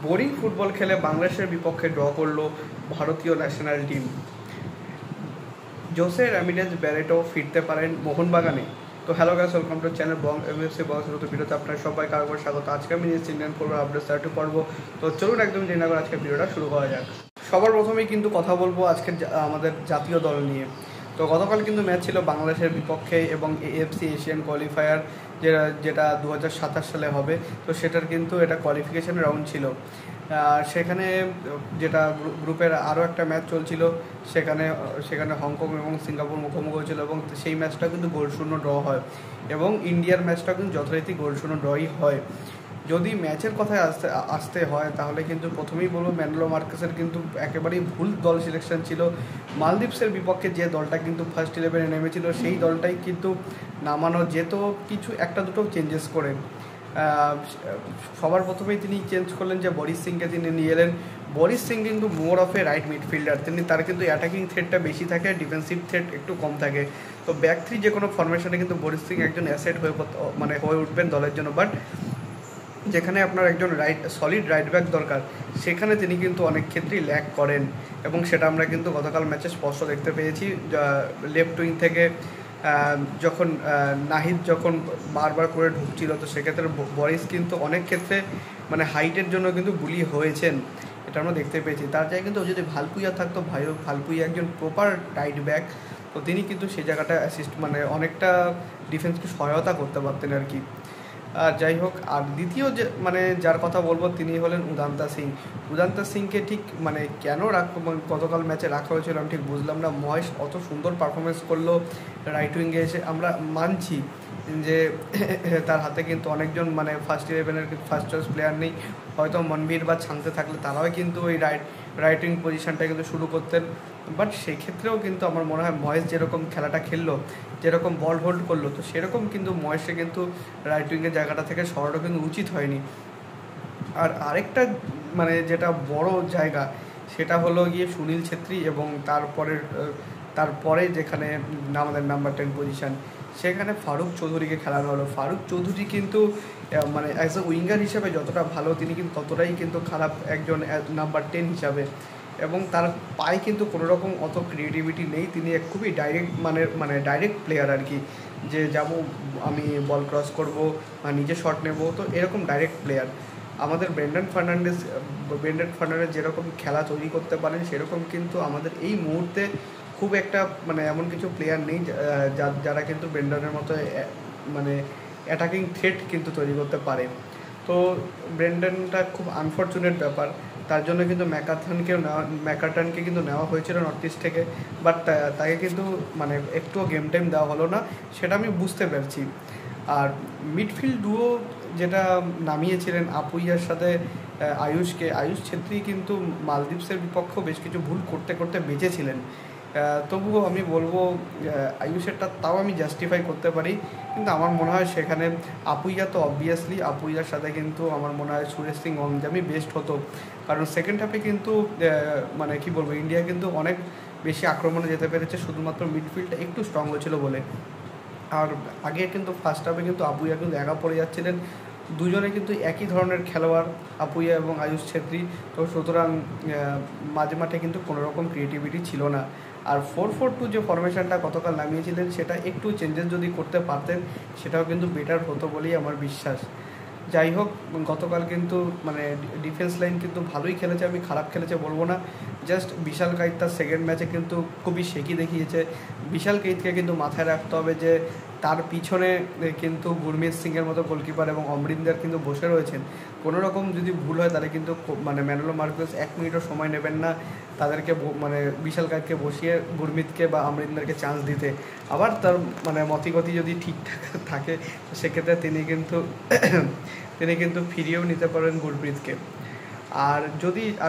Boring football খেলে বাংলাদেশের বিপক্ষে ড্র করলো ভারতীয় national team. Jose Ramirez Barreto ফিরতে পারেন মোহনবাগানে। তো hello guys, welcome to channel Bong MFC box নতুন ভিডিওতে আপনার সবাইকে আরেকবার স্বাগত। আজকে আমি নিয়েছি ইন্ডিয়ান ফুটবল আপডেট স্টার্ট করবো। তো চলুন একদম জেনে করে আজকে ভিডিওটা শুরু করা যাক। সবার প্রথমেই কিন্তু কথা বলবো আজকের আমাদের জাতীয় দল নিয়ে। তো গতকাল কিন্তু ম্যাচ ছিল বাংলাদেশের বিপক্ষে এবং এএফসি এশিয়ান কোয়ালিফায়ার যেটা 2027 সালে হবে। তো সেটার কিন্তু এটা কোয়ালিফিকেশন রাউন্ড ছিল। সেখানে যেটা গ্রুপের আরও একটা ম্যাচ চলছিল, সেখানে হংকং এবং সিঙ্গাপুর মুখোমুখি হয়েছিল এবং সেই ম্যাচটা কিন্তু গোলশূন্য ড্র হয় এবং ইন্ডিয়ার ম্যাচটা কিন্তু যথারীতি গোলশূন্য ড্রই হয়। যদি ম্যাচের কথায় আসতে হয় তাহলে কিন্তু প্রথমেই বলবো ম্যানুয়েল মার্কেসের কিন্তু একেবারেই ভুল দল সিলেকশন ছিল। মালদ্বীপসের বিপক্ষে যে দলটা কিন্তু ফার্স্ট 11-এ নেমেছিল সেই দলটাই কিন্তু নামানো যেত কিছু একটা দুটো চেঞ্জেস করে। সবার প্রথমেই তিনি চেঞ্জ করলেন যে বরিস সিংকে তিনি নিয়ে এলেন। বরিস সিং কিন্তু more of A right midfielder, তার কিন্তু অ্যাটাকিং থ্রেটটা বেশি থাকে, ডিফেন্সিভ থ্রেট একটু কম থাকে। তো ব্যাক থ্রি যে কোনো ফরমেশনে কিন্তু বরিস সিং একজন অ্যাসেট হয়ে উঠবেন দলের জন্য। বাট যেখানে আপনার একজন সলিড রাইট ব্যাক দরকার সেখানে তিনি কিন্তু অনেক ক্ষেত্রেই ল্যাক করেন এবং সেটা আমরা কিন্তু গতকাল ম্যাচে স্পষ্ট দেখতে পেয়েছি। লেফট উইং থেকে যখন নাহিদ যখন বারবার করে ঢুকছিল, তো সেক্ষেত্রে বরিস কিন্তু অনেক ক্ষেত্রে হাইটের জন্য কিন্তু বুলি হয়েছেন, এটা আমরা দেখতে পেয়েছি। তার জায়গায় কিন্তু যদি ভালপুইয়া থাকতো, ভালপুইয়া একজন প্রপার রাইট ব্যাক, তো তিনি কিন্তু সেই জায়গাটা অ্যাসিস্ট অনেকটা ডিফেন্সকে সহায়তা করতে পারতেন আর কি। যাই হোক, আর দ্বিতীয় যে যার কথা বলবো তিনি হলেন উদান্তা সিং। উদান্তা সিংকে ঠিক কেন গতকাল ম্যাচে রাখা হয়েছিল আমি ঠিক বুঝলাম না। মহেশ অত সুন্দর পারফরমেন্স করলো রাইট উইঙ্গে এসে, আমরা মানছি যে তার হাতে কিন্তু অনেকজন ফার্স্ট 11-এর ফার্স্ট চয়েস প্লেয়ার নেই, হয়তো মনবীর বা ছাংতে থাকলে তারাও কিন্তু ওই রাইট উইং পজিশনটা কিন্তু শুরু করতেন। বাট সেক্ষেত্রেও কিন্তু আমার মনে হয় মহেশ যেরকম খেলাটা খেললো, যেরকম বল হোল্ড করলো, তো সেরকম কিন্তু মহেশে কিন্তু রাইট উইংয়ের জায়গাটা থেকে সরানো কিন্তু উচিত হয়নি। আর আরেকটা যেটা বড় জায়গা সেটা হলো গিয়ে সুনীল ছেত্রী এবং তারপরে যেখানে আমাদের নাম্বার 10 পজিশান সেখানে ফারুক চৌধুরীকে খেলানো হলো। ফারুক চৌধুরী কিন্তু অ্যাজ এ উইঙ্গার হিসাবে যতটা ভালো, তিনি কিন্তু ততটাই কিন্তু খারাপ একজন নাম্বার 10 হিসাবে, এবং তার পায়ে কিন্তু কোনো রকম অত ক্রিয়েটিভিটি নেই। তিনি এক খুবই ডাইরেক্ট ডাইরেক্ট প্লেয়ার আর কি, যে যাবো আমি বল ক্রস করব বা নিজে শট নেব, তো এরকম ডাইরেক্ট প্লেয়ার। আমাদের ব্রেন্ডন ফার্নান্ডেজ যেরকম খেলা তৈরি করতে পারেন সেরকম কিন্তু আমাদের এই মুহূর্তে খুব একটা এমন কিছু প্লেয়ার নেই যারা কিন্তু ব্রেন্ডনের মতো অ্যাটাকিং থ্রেট কিন্তু তৈরি করতে পারে। তো ব্রেন্ডনটা খুব আনফর্চুনেট ব্যাপার, তার জন্য কিন্তু ম্যাকারটনকে কিন্তু নেওয়া হয়েছিল নর্থ ইস্ট থেকে, বাট তাকে কিন্তু একটুও গেম টাইম দেওয়া হলো না, সেটা আমি বুঝতে পারছি। আর মিডফিল্ড ডুও যেটা নামিয়েছিলেন আপুইয়ার সাথে আয়ুষ ছেত্রী কিন্তু মালদ্বীপসের বিপক্ষেও বেশ কিছু ভুল করতে করতে বেঁচেছিলেন। তবুও আমি বলবো আয়ুষেরটা তাও আমি জাস্টিফাই করতে পারি, কিন্তু আমার মনে হয় সেখানে আপুইয়া তো অবভিয়াসলি আপুইয়ার সাথে কিন্তু আমার মনে হয় সুরেশ সিং অংজামি বেস্ট হতো, কারণ সেকেন্ড হাফে কিন্তু কি বলবো ইন্ডিয়া কিন্তু অনেক বেশি আক্রমণে যেতে পেরেছে শুধুমাত্র মিডফিল্ডটা একটু স্ট্রং হয়েছিল বলে। আর আগে কিন্তু ফার্স্ট হাফে কিন্তু আপুইয়া কিন্তু একা পড়ে যাচ্ছিলেন, দুজনে কিন্তু একই ধরনের খেলোয়াড় আপুইয়া এবং আয়ুষ ছেত্রী, তো সুতরাং মাঝে মাঠে কিন্তু কোনো রকম ক্রিয়েটিভিটি ছিল না। আর 4-4-2 যে ফরমেশনটা গতকাল নামিয়েছিলেন সেটা একটু চেঞ্জেস যদি করতে পারতেন সেটাও কিন্তু বেটার হতো বলেই আমার বিশ্বাস। যাই হোক, গতকাল কিন্তু ডিফেন্স লাইন কিন্তু ভালোই খেলেছে, আমি খারাপ খেলেছে বলবো না। জাস্ট বিশাল কাইত তার সেকেন্ড ম্যাচে কিন্তু খুবই শেকি দেখিয়েছে। বিশাল কাইতকে কিন্তু মাথায় রাখতে হবে যে তার পিছনে কিন্তু গুরমিত সিংয়ের মতো গোলকিপার এবং অমরিন্দর কিন্তু বসে রয়েছেন। কোনো রকম যদি ভুল হয় তাহলে কিন্তু ম্যানুয়েল মার্কেস 1 মিনিটও সময় নেবেন না তাদেরকে বিশাল কাইতকে বসিয়ে গুরমিতকে বা অমরিন্দরকে চান্স দিতে। আবার তার মতিগতি যদি ঠিকঠাক থাকে সেক্ষেত্রে তিনি কিন্তু ফিরিয়েও নিতে পারেন গুরপ্রীতকে।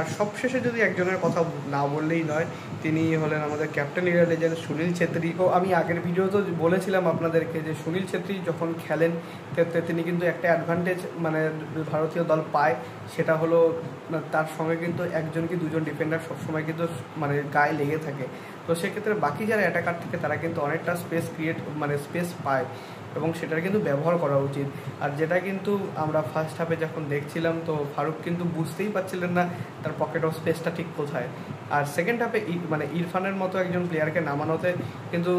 আর সবশেষে যদি একজনের কথা না বললেই নয়, তিনি হলেন আমাদের captain India legend Sunil Chhetri. ও আমি আগের ভিডিওতে বলেছিলাম আপনাদেরকে যে সুনীল ছেত্রী যখন খেলেন ক্ষেত্রে তিনি কিন্তু একটা অ্যাডভান্টেজ ভারতীয় দল পায়, সেটা হলো তার সঙ্গে কিন্তু একজন কি দুজন ডিফেন্ডার সবসময় কিন্তু গায়ে লেগে থাকে। তো সেক্ষেত্রে বাকি যারা অ্যাটাকার থাকে তারা কিন্তু অনেকটা স্পেস পায়। এবং সেটার কিন্তু ব্যবহার করা উচিত। আর যেটা কিন্তু আমরা ফার্স্ট হাফে যখন দেখছিলাম, তো ফারুক কিন্তু বুঝতেই পারছিলেন না তার পকেট অফ স্পেসটা ঠিক কোথায়। আর সেকেন্ড হাফে মানে ইরফানের মতো একজন প্লেয়ারকে নামানোতে কিন্তু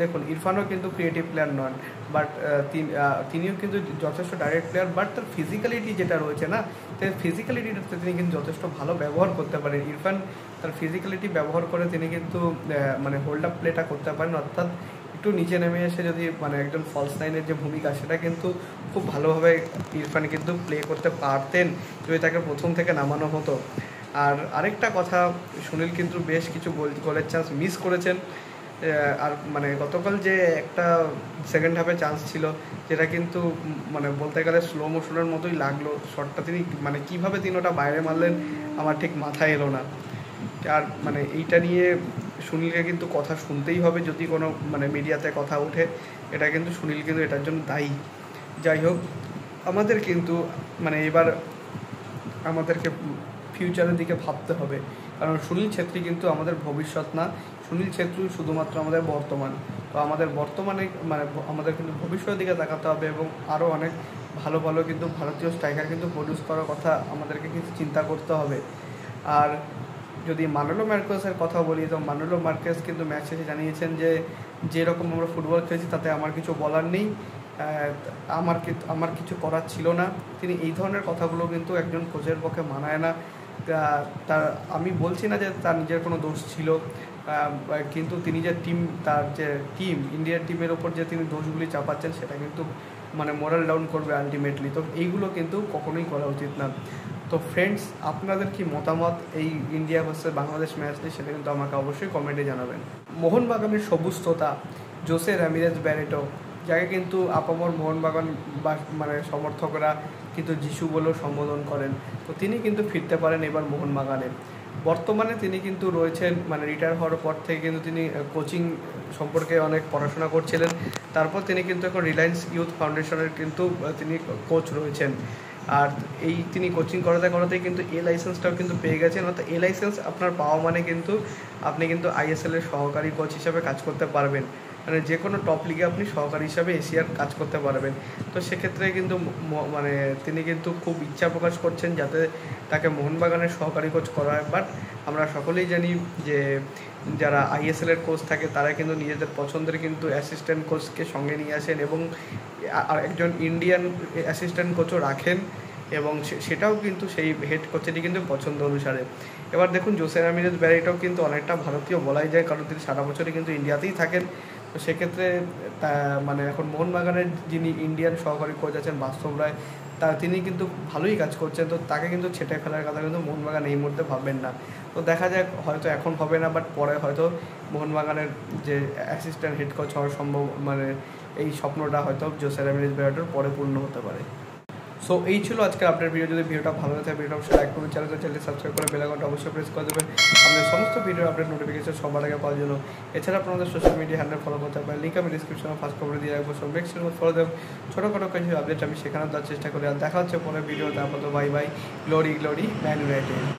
দেখুন, ইরফানও কিন্তু ক্রিয়েটিভ প্লেয়ার নন, বাট তিনিও কিন্তু যথেষ্ট ডাইরেক্ট প্লেয়ার, বাট তার ফিজিক্যালিটি যেটা রয়েছে না, তার ফিজিক্যালিটিতে তিনি কিন্তু যথেষ্ট ভালো ব্যবহার করতে পারেন। ইরফান তার ফিজিক্যালিটি ব্যবহার করে তিনি কিন্তু মানে হোল্ড আপ প্লেটা করতে পারেন, অর্থাৎ একটু নিচে নেমে এসে যদি মানে একজন ফলস নাইনের যে ভূমিকা, সেটা কিন্তু খুব ভালোভাবে ইরফান কিন্তু প্লে করতে পারতেন যদি তাকে প্রথম থেকে নামানো হতো। আর আরেকটা কথা, সুনীল কিন্তু বেশ কিছু গোলের চান্স মিস করেছেন। আর মানে গতকাল যে একটা সেকেন্ড হাফে চান্স ছিল, যেটা কিন্তু মানে বলতে গেলে স্লো মোশনের মতোই লাগলো শটটা, তিনি মানে কীভাবে তিনি ওটা বাইরে মারলেন আমার ঠিক মাথায় এলো না। আর মানে এইটা নিয়ে সুনীলকে কিন্তু কথা শুনতেই হবে যদি কোনো মানে মিডিয়াতে কথা ওঠে, এটা কিন্তু সুনীল কিন্তু এটার জন্য দায়ী। যাই হোক, আমাদের কিন্তু মানে এবার আমাদেরকে ফিউচারের দিকে ভাবতে হবে, কারণ সুনীল ছেত্রী কিন্তু আমাদের ভবিষ্যৎ না, সুনীল ছেত্রী শুধুমাত্র আমাদের বর্তমান। তো আমাদের বর্তমানে মানে আমাদের কিন্তু ভবিষ্যতের দিকে তাকাতে হবে এবং আরও অনেক ভালো ভালো কিন্তু ভারতীয় স্ট্রাইকার কিন্তু প্রডিউস করার কথা আমাদেরকে কিন্তু চিন্তা করতে হবে। আর যদি মানুলো মার্কেসের কথা বলি, তো মানুলো মার্কেস কিন্তু ম্যাচ শেষে জানিয়েছেন যে যেরকম আমরা ফুটবল খেলেছি তাতে আমার কিছু বলার নেই, আমার কিছু করার ছিল না। তিনি এই ধরনের কথাগুলো কিন্তু একজন কোচের পক্ষে মানায় না। তার আমি বলছি না যে তার নিজের কোনো দোষ ছিল, কিন্তু তিনি যে তার যে ইন্ডিয়ার টিমের ওপর যে তিনি দোষগুলি চাপাচ্ছেন, সেটা কিন্তু মানে মোরাল ডাউন করবে আলটিমেটলি। তো এইগুলো কিন্তু কখনোই করা উচিত না। তো ফ্রেন্ডস, আপনাদের কি মতামত এই ইন্ডিয়া ভার্সেস বাংলাদেশ ম্যাচ নিয়ে, সেটা কিন্তু আমাকে অবশ্যই কমেন্টে জানাবেন। মোহনবাগানের সবুজ তোতা জোসে রামিরেজ ব্যারেটো, যাকে কিন্তু আপামর মোহনবাগান মানে সমর্থকরা কিন্তু যিশু বলেও সম্বোধন করেন, তো তিনি কিন্তু ফিরতে পারেন এবার মোহনবাগানে। বর্তমানে তিনি কিন্তু রয়েছেন মানে রিটায়ার হওয়ার পর থেকে কিন্তু তিনি কোচিং সম্পর্কে অনেক পড়াশোনা করছিলেন। তারপর তিনি কিন্তু এখন রিলায়েন্স ইউথ ফাউন্ডেশনের কিন্তু তিনি কোচ রয়েছেন। আর এই তিনি কোচিং করাতে করাতেই কিন্তু এ লাইসেন্সটাও কিন্তু পেয়ে গেছেন। অর্থাৎ এ লাইসেন্স আপনার পাওয়া মানে কিন্তু আপনি কিন্তু আইএসএলের সহকারী কোচ হিসাবে কাজ করতে পারবেন, মানে যে কোনো টপ লিগে আপনি সহকারী হিসাবে এশিয়ার কাজ করতে পারবেন। তো সেক্ষেত্রে কিন্তু মানে তিনি কিন্তু খুব ইচ্ছা প্রকাশ করছেন যাতে তাকে মোহনবাগানের সহকারী কোচ করা হয়। বাট আমরা সকলেই জানি যে যারা আইএসএলের কোচ থাকে তারা কিন্তু নিজেদের পছন্দের কিন্তু অ্যাসিস্ট্যান্ট কোচকে সঙ্গে নিয়ে আসেন এবং আর একজন ইন্ডিয়ান অ্যাসিস্ট্যান্ট কোচও রাখেন, এবং সেটাও কিন্তু সেই হেড কোচেরই কিন্তু পছন্দ অনুসারে। এবার দেখুন, জোসে রামিরেজ ব্যারেটোও কিন্তু অনেকটা ভারতীয় বলাই যায়, কারণ তিনি সারা বছরই কিন্তু ইন্ডিয়াতেই থাকেন। তো সেক্ষেত্রে মানে এখন মোহনবাগানের যিনি ইন্ডিয়ান সহকারী কোচ আছেন বাস্তব রায়, তিনি কিন্তু ভালোই কাজ করছেন। তো তাকে কিন্তু ছেটে ফেলার কথা কিন্তু মোহনবাগান এই মুহূর্তে ভাববেন না। তো দেখা যাক, হয়তো এখন হবে না, বাট পরে হয়তো মোহনবাগানের যে অ্যাসিস্ট্যান্ট হেড কোচ হওয়ার সম্ভব মানে এই স্বপ্নটা হয়তো জোসে রামিরেজ ব্যারেটোর পরে পূর্ণ হতে পারে। সো এই ছিল আজকের আপডেট ভিডিও। যদি ভিডিওটা ভালো লাগে ভিডিওটা অবশ্যই লাইক করবেন, চ্যানেলটি সাবস্ক্রাইব করে বেল আইকনটা অবশ্যই প্রেস করে দেবেন আমাদের সমস্ত ভিডিও আপডেট নোটিফিকেশন সবার আগে পাওয়ার জন্য। এছাড়া আপনাদের সোশ্যাল মিডিয়া হ্যান্ডেল ফলো করতে পারেন, লিঙ্ক আমি ডিসক্রিপশনে ফার্স্ট খবরে দিয়ে রাখবো। সব নেক্সট ফলো দেবেন, ছোটোখাটো কিছু আপডেট আমি সেখানে দেওয়ার চেষ্টা করি। আর দেখা হচ্ছে পরে ভিডিওতে। আপাতত bye bye, glory glory man United.